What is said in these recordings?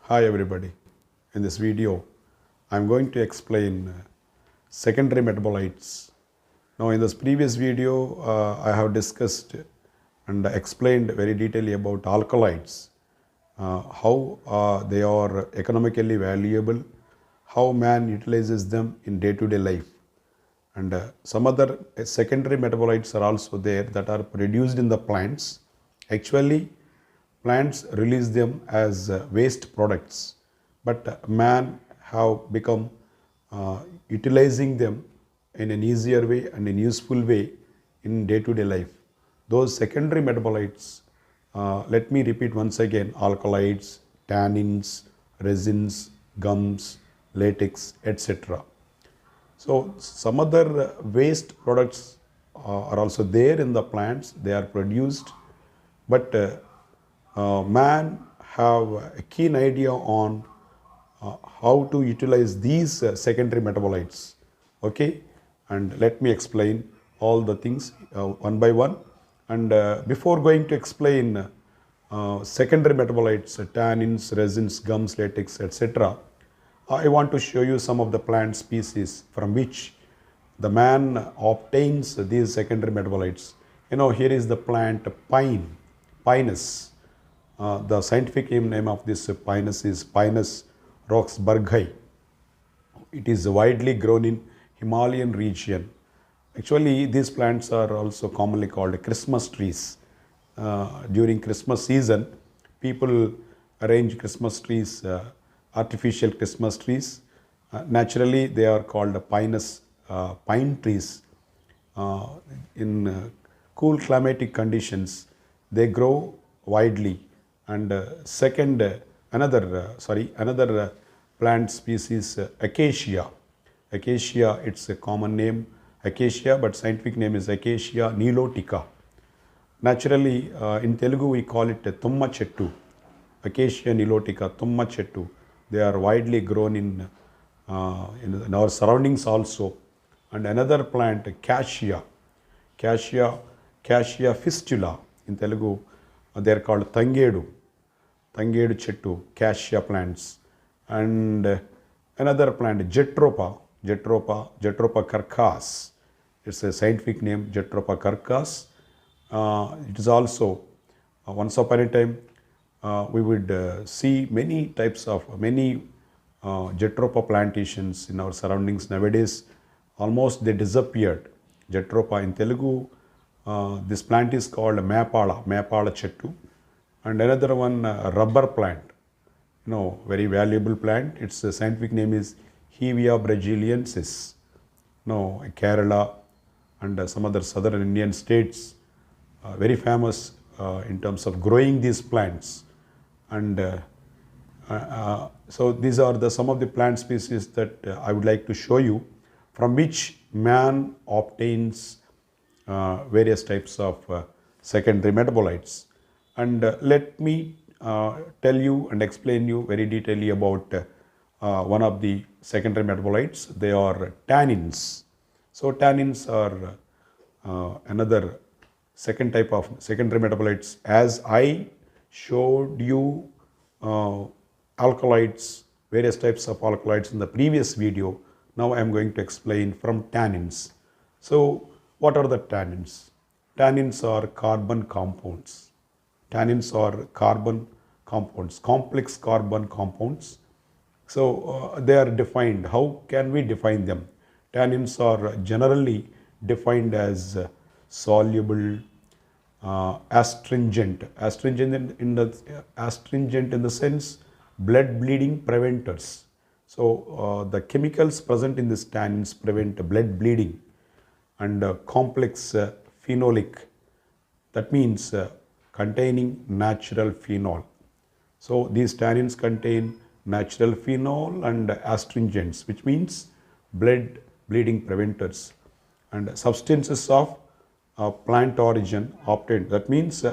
Hi everybody. In this video, I am going to explain secondary metabolites. Now in this previous video, I have discussed and explained very detailedly about alkaloids, how they are economically valuable, how man utilizes them in day-to-day life. And some other secondary metabolites are also there that are produced in the plants. Actually, plants release them as waste products, but man have become utilizing them in an easier way and in useful way in day-to-day life. Those secondary metabolites, let me repeat once again: alkaloids, tannins, resins, gums, latex, etc. So some other waste products are also there in the plants. They are produced, but man have a keen idea on how to utilize these secondary metabolites. Okay, and let me explain all the things one by one. And before going to explain secondary metabolites, tannins, resins, gums, latex, etc., I want to show you some of the plant species from which the man obtains these secondary metabolites. Here is the plant pine, pinus. The scientific name of this pinus is Pinus roxburghii. It is widely grown in Himalayan region. Actually, these plants are also commonly called Christmas trees. During Christmas season, people arrange Christmas trees, artificial Christmas trees. Naturally, they are called Pinus pine trees. In cool climatic conditions, they grow widely. And another plant species, Acacia. Acacia, it's a common name, Acacia, but scientific name is Acacia nilotica. Naturally, in Telugu we call it tumma chettu. Acacia nilotica, tumma chettu. They are widely grown in our surroundings also. And another plant, Cassia. Cassia fistula. In Telugu, they are called Tangedu chettu, Cassia plants. And another plant, Jettropa carcass. It's a scientific name, Jettropa carcass. It is also, once upon a time, we would see many Jettropa plantations in our surroundings. Nowadays, almost they disappeared. Jettropa in Telugu, this plant is called Mapala chettu. And another one, rubber plant, very valuable plant. Its scientific name is Hevea braziliensis. Kerala and some other southern Indian states, very famous in terms of growing these plants. And so these are some of the plant species that I would like to show you, from which man obtains various types of secondary metabolites. And let me tell you and explain you very detailedly about one of the secondary metabolites. They are tannins. So tannins are another second type of secondary metabolites. As I showed you alkaloids, various types of alkaloids in the previous video, now I am going to explain from tannins. So what are the tannins? Tannins are carbon compounds. Tannins are carbon compounds, complex carbon compounds. So they are defined. How can we define them? Tannins are generally defined as soluble, astringent in the sense blood bleeding preventers. So the chemicals present in this tannins prevent blood bleeding. And complex phenolic, that means containing natural phenol. So these tannins contain natural phenol and astringents, which means blood bleeding preventers. And substances of plant origin obtained, that means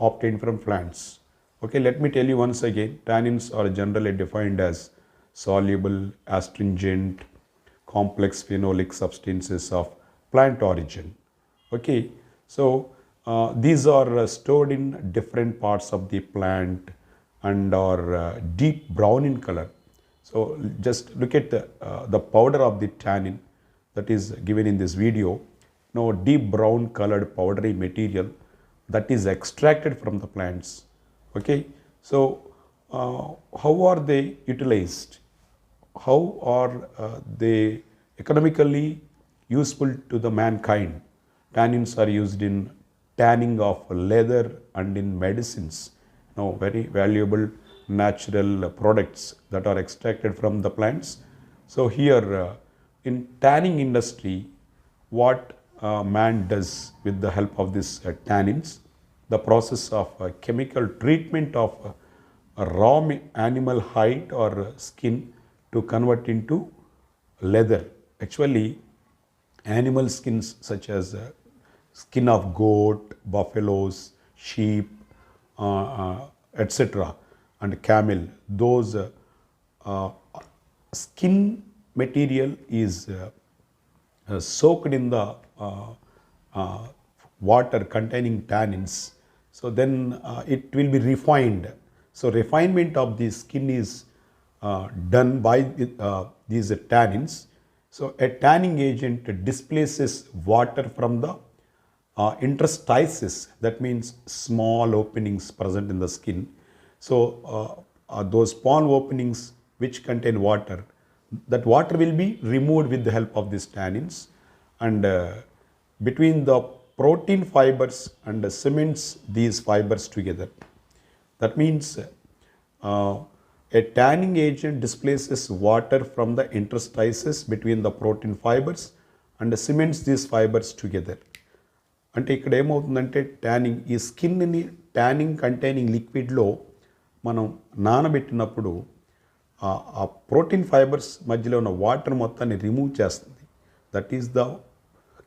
obtained from plants. Okay, let me tell you once again, tannins are generally defined as soluble, astringent, complex phenolic substances of plant origin. Okay, so these are stored in different parts of the plant and are deep brown in color. So just look at the powder of the tannin that is given in this video. Now deep brown colored powdery material that is extracted from the plants. Okay, so how are they utilized? How are they economically useful to the mankind? Tannins are used in tanning of leather and in medicines. Now, very valuable natural products that are extracted from the plants. So here in tanning industry, what man does with the help of this tannins, the process of chemical treatment of raw animal hide or skin to convert into leather. Actually, animal skins such as skin of goat, buffaloes, sheep, etc., and camel, those uh, skin material is soaked in the uh, water containing tannins. So then it will be refined. So refinement of the skin is done by these tannins. So a tanning agent displaces water from the interstices, that means small openings present in the skin. So those small openings which contain water, that water will be removed with the help of these tannins, and between the protein fibers and cements these fibers together. That means a tanning agent displaces water from the interstices between the protein fibers and cements these fibers together. అంటే ఇక్కడ ఏమవుతుందంటే tanning, ఈ స్కిన్ని tanning containing లిక్విడ్లో మనం నానబెట్టినప్పుడు ఆ protein fibres మధ్యలో ఉన్న water మొత్తాన్ని రిమూవ్ చేస్తుంది. That is the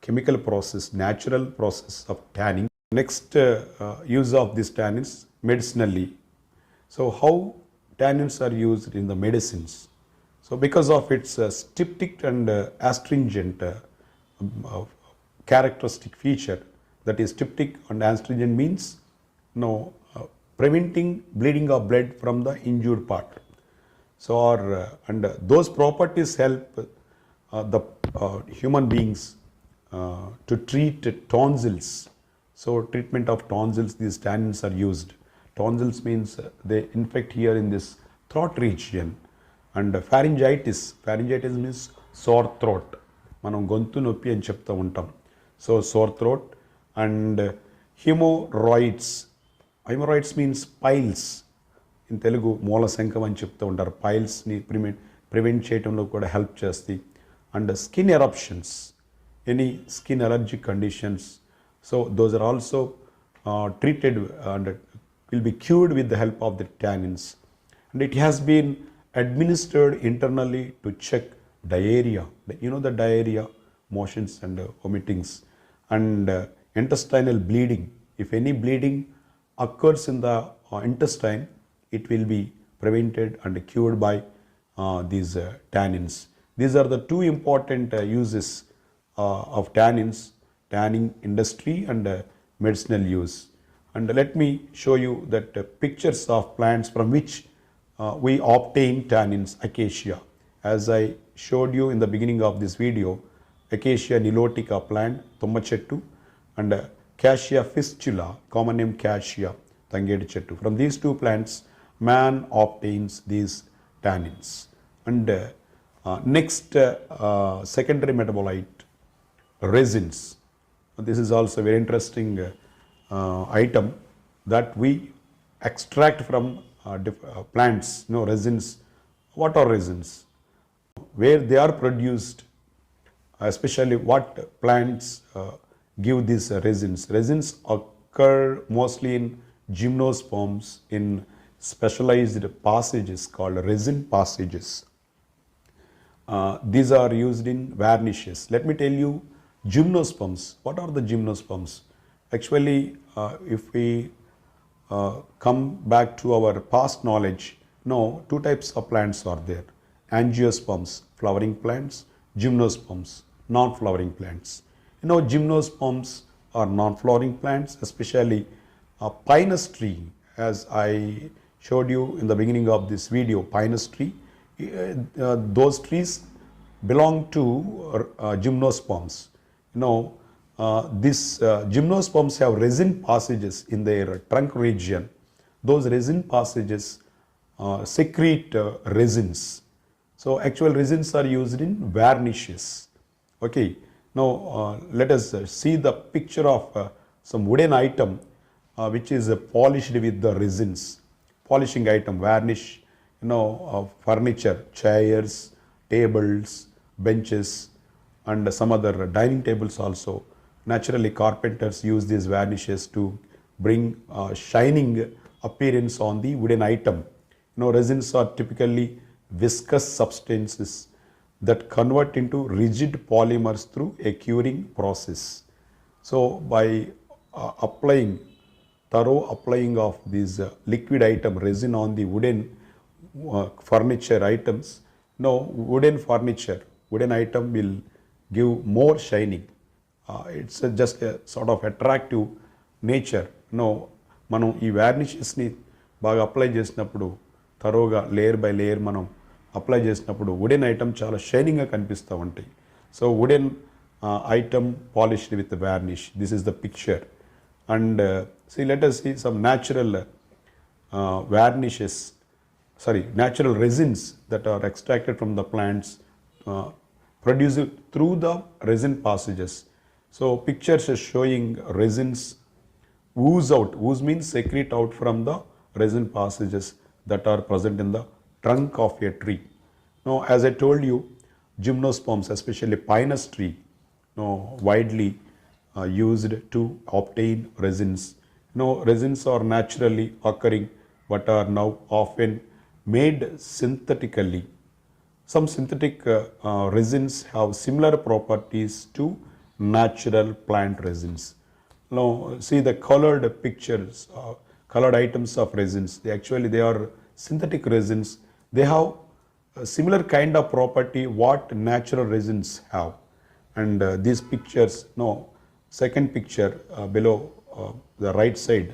chemical process, natural process of tanning. Next use of this tannins medicinally. So how tannins are used in the medicines? So because of its styptic and astringent characteristic feature, that is styptic and astringent means preventing bleeding of blood from the injured part. So and those properties help the human beings to treat tonsils. So treatment of tonsils, these tannins are used. Tonsils means they infect here in this throat region. And pharyngitis means sore throat. మనం గొంతు నొప్పి అని చెప్తూ ఉంటాం. So sore throat. And hemorrhoids means piles. In Telugu మూలశంకం అని చెప్తూ ఉంటారు. పైల్స్ని ప్రివెంట్ చేయడంలో కూడా హెల్ప్ చేస్తాయి. And skin eruptions, any skin allergic conditions, so those are also treated and will be cured with the help of the tannins. And it has been administered internally to check diarrhea. The diarrhea, motions and vomitings, and intestinal bleeding. If any bleeding occurs in the intestine, it will be prevented and cured by these tannins. These are the two important uses of tannins, tanning industry and medicinal use. And let me show you that pictures of plants from which we obtain tannins. Acacia, as I showed you in the beginning of this video, Acacia nilotica plant, tumma chettu, and Acacia fistula, common name Acacia tangedi chettu. From these two plants man obtains these tannins. And next secondary metabolite, resins. This is also a very interesting item that we extract from plants. Resins. What are resins? Where they are produced, especially what plants give these resins. Resins occur mostly in gymnosperms in specialized passages called resin passages. These are used in varnishes. Let me tell you gymnosperms. What are the gymnosperms? Actually, if we come back to our past knowledge, two types of plants are there. Angiosperms, flowering plants, gymnosperms, non-flowering plants. Gymnosperms are non-flowering plants, especially pinus tree, as I showed you in the beginning of this video, pinus tree. Those trees belong to gymnosperms. These gymnosperms have resin passages in their trunk region. Those resin passages secrete resins. So actual resins are used in varnishes. Okay, now let us see the picture of some wooden item which is polished with the resins. Polishing item, varnish, furniture, chairs, tables, benches, and some other dining tables also. Naturally, carpenters use these varnishes to bring shining appearance on the wooden item. Resins are typically viscous substances that convert into rigid polymers through a curing process. So by thorough applying of these liquid item resin on the wooden furniture items, wooden item will give more shining. It's just a sort of attractive nature. మనం ఈ varnishes-ని బాగా apply చేసినప్పుడు, థరోగా layer by layer మనం apply చేసినప్పుడు wooden item చాలా షైనింగ్గా కనిపిస్తూ ఉంటాయి. So wooden item polished with varnish. This is the picture. And let us see some natural natural resins that are extracted from the plants, produced through the resin passages. So pictures are showing resins ooze out. Ooze means secrete out from the resin passages that are present in the trunk of a tree. Now, as I told you, gymnosperms, especially pinus tree, widely used to obtain resins. Resins are naturally occurring but are now often made synthetically. Some synthetic resins have similar properties to natural plant resins. Now see the colored pictures, colored items of resins. They are synthetic resins. They have a similar kind of property what natural resins have. And these pictures, second picture below the right side,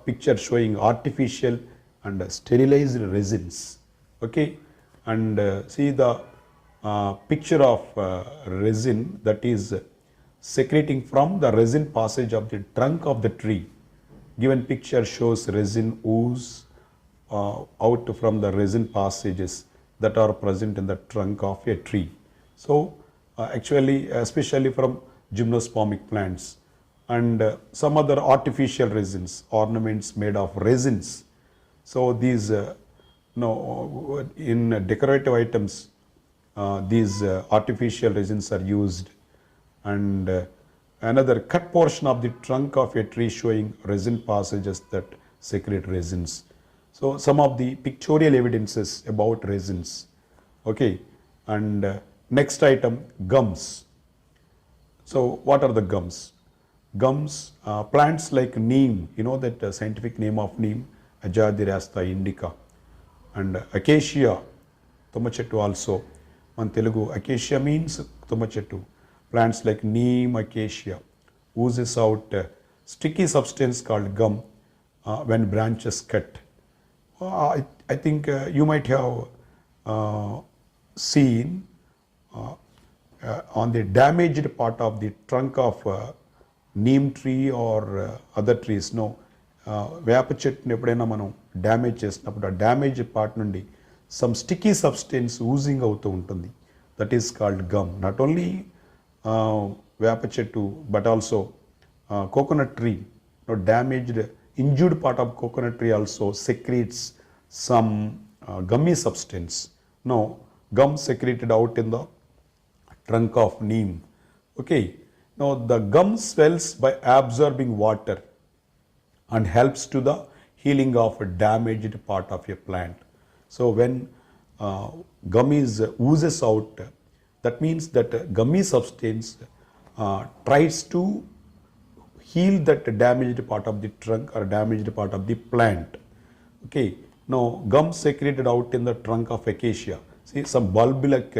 picture showing artificial and sterilized resins. Okay, and see the picture of resin that is secreting from the resin passage of the trunk of the tree. Given picture shows resin ooze out from the resin passages that are present in the trunk of a tree. So actually, especially from gymnospermic plants, and some other artificial resins, ornaments made of resins. So these in decorative items, these artificial resins are used. And another cut portion of the trunk of a tree showing resin passages that secrete resins. So some of the pictorial evidences about resins. Okay, and next item, gums. So what are the gums? Gums, plants like neem, that scientific name of neem, Ajadirasta indica, and acacia, tumachettu also. On Telugu, acacia means tumachettu. Plants like neem, acacia oozes out sticky substance called gum when branches cut. I think you might have seen on the damaged part of the trunk of neem tree or other trees. వేప చెట్టుని ఎప్పుడైనా మనం damage చేసినప్పుడు ఆ damage part నుండి some sticky substance oozing అవుతూ ఉంటుంది. That is called gum. Not only వేప చెట్టు but also coconut tree, damaged, injured part of coconut tree also secretes some gummy substance. Gum secreted out in the trunk of neem. Okay, now the gum swells by absorbing water and helps to the healing of a damaged part of a plant. So when gum oozes out, that means that gummy substance tries to heal that damaged part of the trunk or damaged part of the plant. Okay, now gum secreted out in the trunk of acacia. See some bulb-like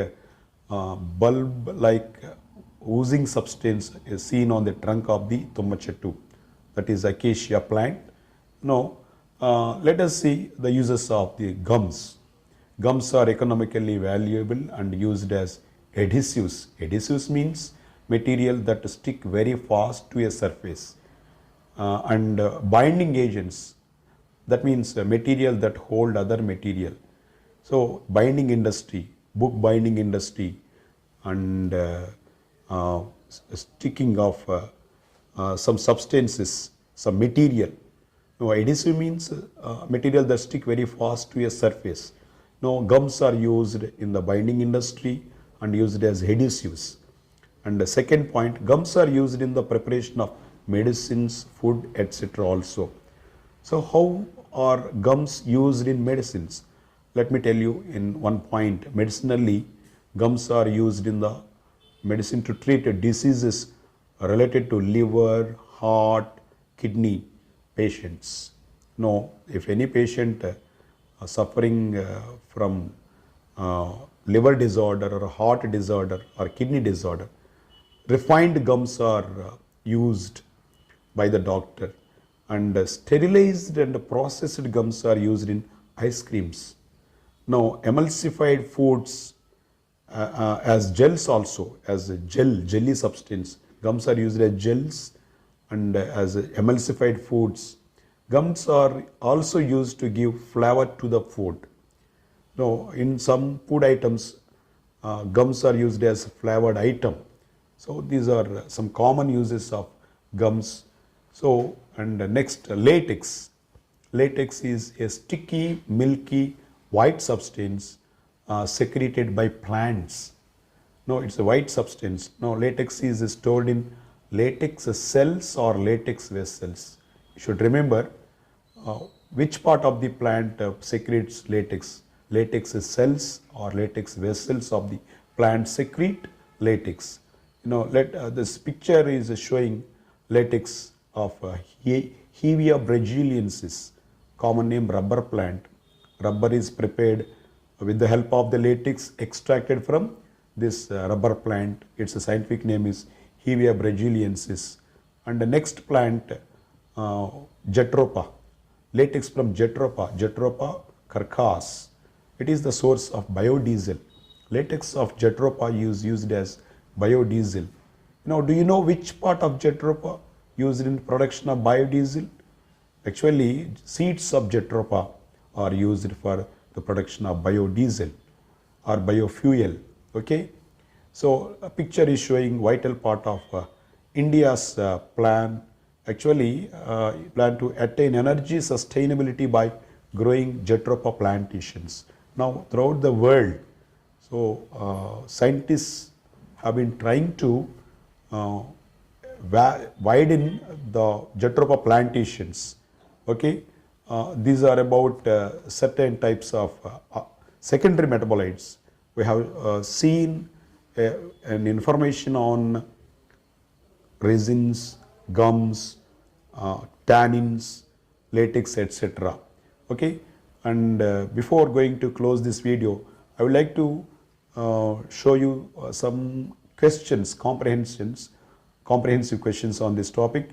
oozing substance is seen on the trunk of the tumachettu, that is acacia plant. Let us see the uses of the gums. Gums are economically valuable and used as adhesives. Adhesives means material that stick very fast to a surface. And binding agents, that means material that hold other material. So binding industry, book binding industry, and sticking of some substances, some material. Now, adhesive means material that stick very fast to a surface. Now, gums are used in the binding industry and used as adhesives. And the second point, gums are used in the preparation of medicines, food, etc. also. So, how are gums used in medicines? Let me tell you in one point. Medicinally, gums are used in the medicine to treat diseases related to liver, heart, kidney patients. Now, if any patient suffering from liver disorder or heart disorder or kidney disorder, refined gums are used by the doctor, and sterilized and processed gums are used in ice creams. Now, emulsified foods as gels also, as a jelly substance. Gums are used as gels and as emulsified foods. Gums are also used to give flavor to the food. Now, in some food items, gums are used as flavored item. So, these are some common uses of gums. So, and next, latex. Latex is a sticky, milky, white substance secreted by plants. No, it's a white substance. No, latex is stored in latex cells or latex vessels. You should remember which part of the plant secretes latex. Latex cells or latex vessels of the plant secrete latex. You know, this picture is showing latex of Hevea brasiliensis, common name rubber plant. Rubber is prepared with the help of the latex extracted from this rubber plant. Its scientific name is Hevea brasiliensis. And the next plant, Jatropha. Latex from Jettropa, Jatropha carcass. It is the source of biodiesel. Latex of Jettropa is used as biodiesel. Now, do you know which part of Jatropha used in production of biodiesel? Actually, seeds of Jettropa are used for the production of biodiesel or biofuel. Okay, so a picture is showing vital part of India's plan. Actually, plan to attain energy sustainability by growing Jettropa plantations. Now, throughout the world, so scientists have been trying to widen the Jettropa plantations. Okay, these are about certain types of secondary metabolites. We have seen an information on resins, gums, tannins, latex, etc. Okay, and before going to close this video, I would like to show you some questions, comprehensive questions on this topic.